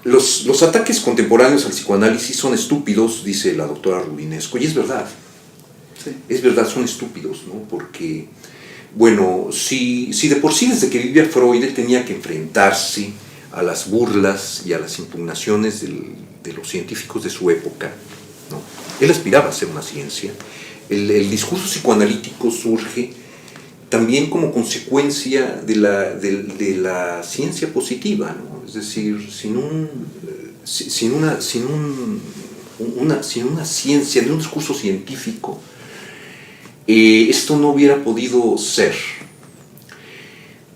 Los ataques contemporáneos al psicoanálisis son estúpidos, dice la doctora Rubinesco, y es verdad. Sí. Es verdad, son estúpidos, ¿no? Porque, bueno, si de por sí desde que vivía Freud él tenía que enfrentarse a las burlas y a las impugnaciones de los científicos de su época, ¿no? Él aspiraba a ser una ciencia. El discurso psicoanalítico surge también como consecuencia de la ciencia positiva, ¿no? Es decir, sin una ciencia, de un discurso científico, esto no hubiera podido ser.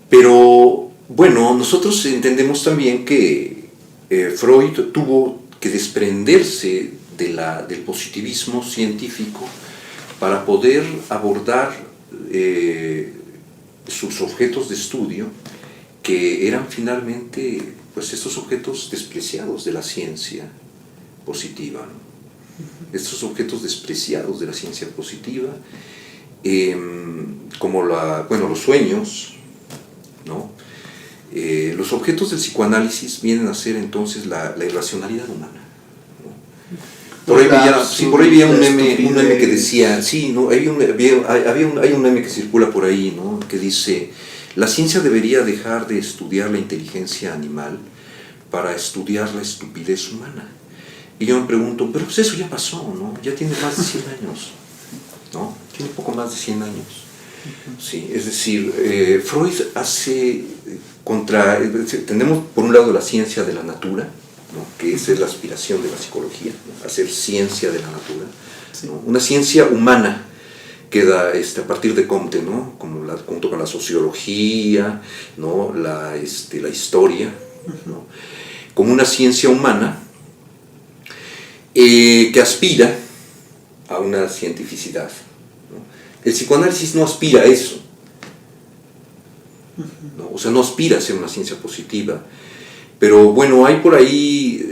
Pero bueno, nosotros entendemos también que Freud tuvo que desprenderse del positivismo científico para poder abordar sus objetos de estudio, que eran finalmente pues estos objetos despreciados de la ciencia positiva, ¿no? Estos objetos despreciados de la ciencia positiva, como los sueños, ¿no? Los objetos del psicoanálisis vienen a ser entonces la irracionalidad humana. Por ahí veía un meme que decía, sí, ¿no? Hay un meme que circula por ahí, ¿no? Que dice, la ciencia debería dejar de estudiar la inteligencia animal para estudiar la estupidez humana. Y yo me pregunto, pero pues eso ya pasó, ¿no? Ya tiene más de 100 años, ¿no? Tiene poco más de 100 años. Sí, es decir, Freud tenemos por un lado la ciencia de la natura, ¿no? Que esa es la aspiración de la psicología, ¿no? Hacer ciencia de la natura, ¿no? Una ciencia humana queda a partir de Comte, ¿no? Junto con la sociología, ¿no? La historia, ¿no? Como una ciencia humana que aspira a una cientificidad, ¿no? El psicoanálisis no aspira a eso, ¿no? O sea, no aspira a ser una ciencia positiva. Pero bueno, hay por ahí,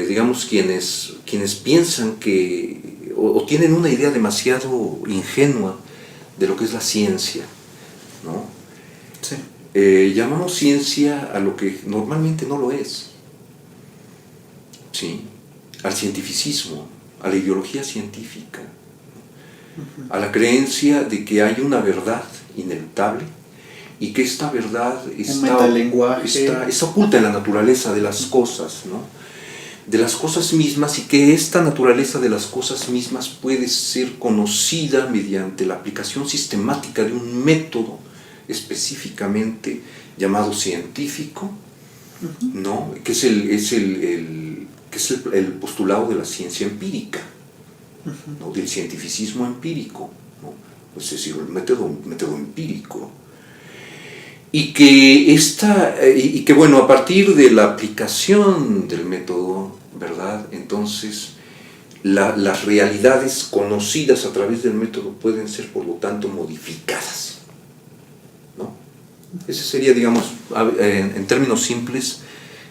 digamos, quienes piensan que, o tienen una idea demasiado ingenua de lo que es la ciencia, ¿no? Sí. Llamamos ciencia a lo que normalmente no lo es, ¿sí? Al cientificismo, a la ideología científica, ¿no? A la creencia de que hay una verdad inevitable y que esta verdad está oculta en la naturaleza de las cosas, ¿no? De las cosas mismas, y que esta naturaleza de las cosas mismas puede ser conocida mediante la aplicación sistemática de un método específicamente llamado científico, ¿no? Que es el postulado de la ciencia empírica, ¿no? Del cientificismo empírico, ¿no? Es decir, el método empírico. Y que bueno, a partir de la aplicación del método, ¿verdad? Entonces, las realidades conocidas a través del método pueden ser, por lo tanto, modificadas, ¿no? Ese sería, digamos, en términos simples,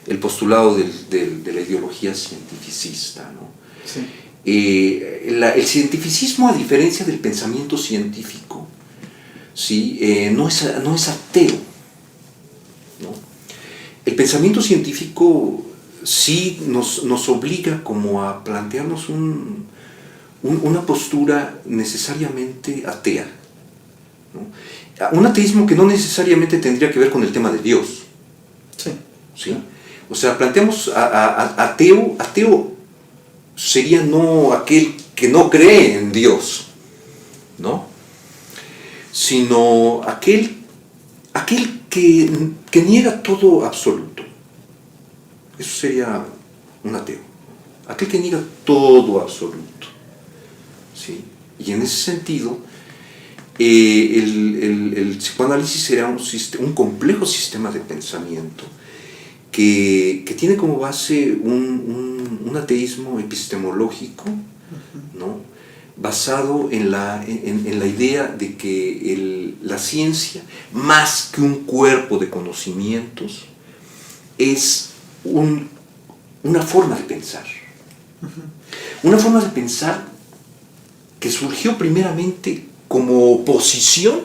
el postulado de la ideología cientificista, ¿no? Sí. El cientificismo, a diferencia del pensamiento científico, ¿sí? No es ateo, ¿no? El pensamiento científico sí nos obliga como a plantearnos una postura necesariamente atea, ¿no? Un ateísmo que no necesariamente tendría que ver con el tema de Dios. Sí. ¿Sí? O sea, planteamos ateo sería no aquel que no cree en Dios, ¿no? Sino aquel que niega todo absoluto. Eso sería un ateo. Aquel que niega todo absoluto, ¿sí? Y en ese sentido, el psicoanálisis será un complejo sistema de pensamiento que tiene como base un ateísmo epistemológico, ¿no? Basado en la idea de que la ciencia, más que un cuerpo de conocimientos, es una forma de pensar. Una forma de pensar que surgió primeramente como oposición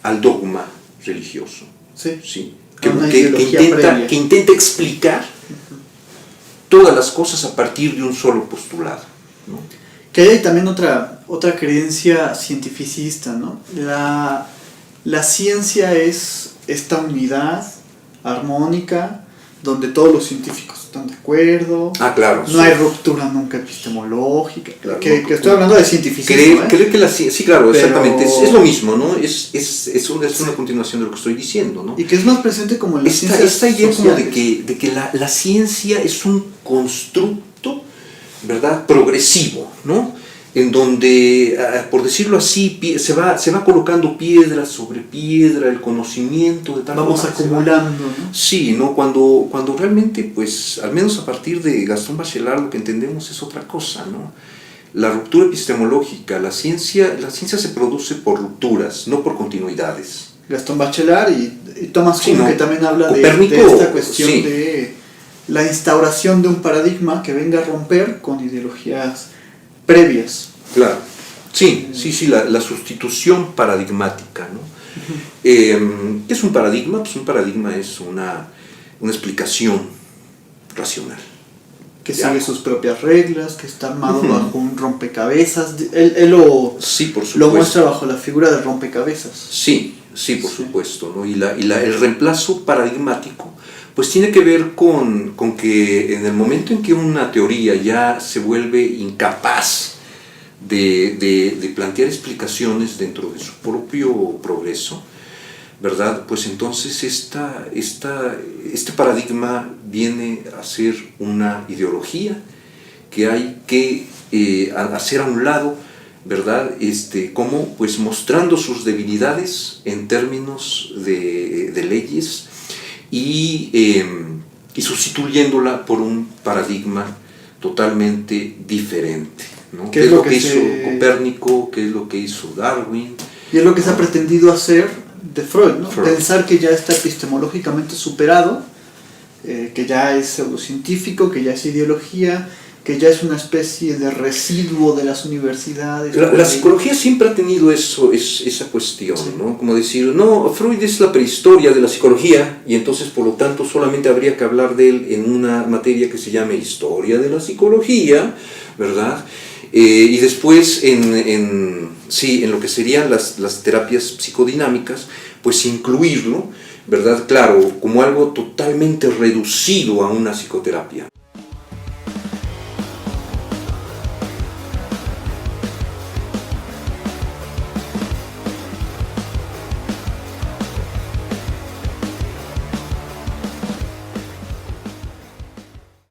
al dogma religioso. Sí. ¿Sí? Que intenta explicar todas las cosas a partir de un solo postulado, ¿no? Que hay también otra creencia cientificista, ¿no? La ciencia es esta unidad armónica donde todos los científicos están de acuerdo. Claro. No hay ruptura nunca epistemológica. Claro, que estoy hablando de cientificismo. Creer que la ciencia, sí, claro, pero, exactamente, es lo mismo, ¿no? Es una continuación de lo que estoy diciendo, ¿no? Y que es más presente como en la ciencia. Esta idea como de que la ciencia es un constructo, ¿verdad?, progresivo, ¿no? En donde, por decirlo así, se va colocando piedra sobre piedra el conocimiento de tal Vamos forma acumulando, ¿no? Sí, ¿no? Cuando realmente, pues, al menos a partir de Gastón Bachelard, lo que entendemos es otra cosa, ¿no? La ruptura epistemológica, la ciencia se produce por rupturas, no por continuidades. Gastón Bachelard y Thomas Kuhn, que también habla de esta cuestión de la instauración de un paradigma que venga a romper con ideologías previas. Claro, sí, la sustitución paradigmática, ¿no? ¿Qué es un paradigma? Pues un paradigma es una explicación racional. Que sigue sus propias reglas, que está armado bajo un rompecabezas. Él lo muestra bajo la figura del rompecabezas. Sí, por supuesto, ¿no? Y el reemplazo paradigmático pues tiene que ver con que en el momento en que una teoría ya se vuelve incapaz de plantear explicaciones dentro de su propio progreso, ¿verdad? Pues entonces este paradigma viene a ser una ideología que hay que hacer a un lado, ¿verdad? Como pues mostrando sus debilidades en términos de leyes y sustituyéndola por un paradigma totalmente diferente, ¿no? ¿Qué es lo que hizo Copérnico? ¿Qué es lo que hizo Darwin? Y es lo que se ha pretendido hacer de Freud, ¿no? Pensar que ya está epistemológicamente superado, que ya es pseudocientífico, que ya es ideología, que ya es una especie de residuo de las universidades. La psicología siempre ha tenido esa cuestión, sí, ¿no? Como decir, no, Freud es la prehistoria de la psicología y entonces por lo tanto solamente habría que hablar de él en una materia que se llame historia de la psicología, ¿verdad? Y después en lo que serían las terapias psicodinámicas, pues incluirlo, ¿verdad? Claro, como algo totalmente reducido a una psicoterapia.